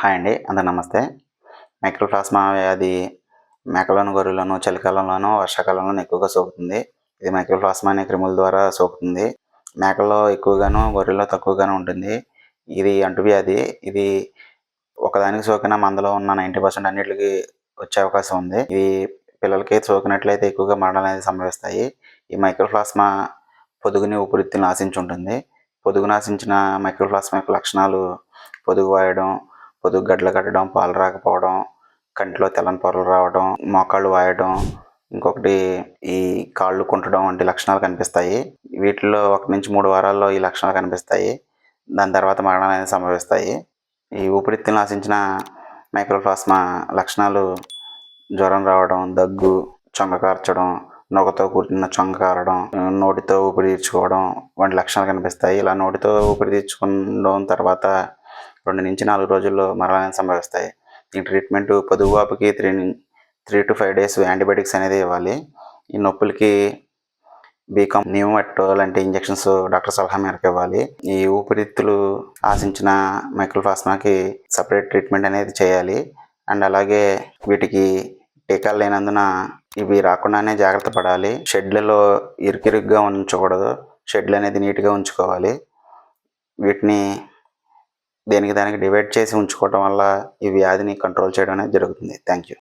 Hi అండి. అందరికి నమస్తే. మైక్రోప్లాస్మా వ్యాధి మేకలోను, గొర్రెల్లోను చలికాలంలోను, వర్షాకాలంలోను ఎక్కువగా సోకుతుంది. ఇది మైక్రోప్లాస్మా అనే క్రిముల ద్వారా సోకుతుంది. మేకల్లో ఎక్కువగాను, గొర్రెల్లో తక్కువగాను ఉంటుంది. ఇది అంటువ్యాధి. ఇది ఒకదానికి సోకిన మందలో ఉన్న 90% అన్నిట్లికి వచ్చే అవకాశం ఉంది. ఇది పిల్లలకి సోకినట్లయితే ఎక్కువగా మరణాలనేవి సంభవిస్తాయి. ఈ మైక్రోప్లాస్మా పొదుగుని, ఊపిరితిత్తులను ఆశించి ఉంటుంది. పొదుగును ఆశించిన మైక్రోప్లాస్మా యొక్క లక్షణాలు పొదుగు వాయడం, పొదుగు గడ్డలు కట్టడం, పాలు రాకపోవడం, కంటిలో తెల్లని పొరలు రావడం, మోకాళ్ళు వాయడం, ఇంకొకటి ఈ కాళ్ళు కుంటడం వంటి లక్షణాలు కనిపిస్తాయి. వీటిల్లో 1 నుంచి 3 వారాల్లో ఈ లక్షణాలు కనిపిస్తాయి. దాని తర్వాత మరణం అనేది సంభవిస్తాయి. ఈ ఊపిరితిత్తులను ఆశించిన మైక్రోప్లాస్మా లక్షణాలు జ్వరం రావడం, దగ్గు, చొంగ కార్చడం, నొగతో కూడిన చొంగ కారడం, నోటితో ఊపిరి పీల్చుకోవడం వంటి లక్షణాలు కనిపిస్తాయి. ఇలా నోటితో ఊపిరి పీల్చుకోవడం తర్వాత 2 నుంచి 4 రోజుల్లో మరణాలు సంభవిస్తాయి. ఈ ట్రీట్మెంట్ పొదుగువాపుకి 3 to 5 డేస్ యాంటీబయాటిక్స్ అనేది ఇవ్వాలి. ఈ నొప్పులకి బీకాం, న్యూమెట్టో లాంటి ఇంజెక్షన్స్ డాక్టర్ సలహా మేరకు ఇవ్వాలి. ఈ ఊపిరితిత్తులు ఆశించిన మైక్రోప్లాస్మాకి సపరేట్ ట్రీట్మెంట్ అనేది చేయాలి. అండ్ అలాగే వీటికి టీకాలు లేనందున ఇవి రాకుండానే జాగ్రత్త పడాలి. షెడ్లలో ఇరుకిరుగ్గా ఉంచకూడదు. షెడ్లు అనేది నీట్గా ఉంచుకోవాలి. వీటిని దేనికి దానికి డివైడ్ చేసి ఉంచుకోవడం వల్ల ఈ వ్యాధిని కంట్రోల్ చేయడం అనేది జరుగుతుంది. Thank you.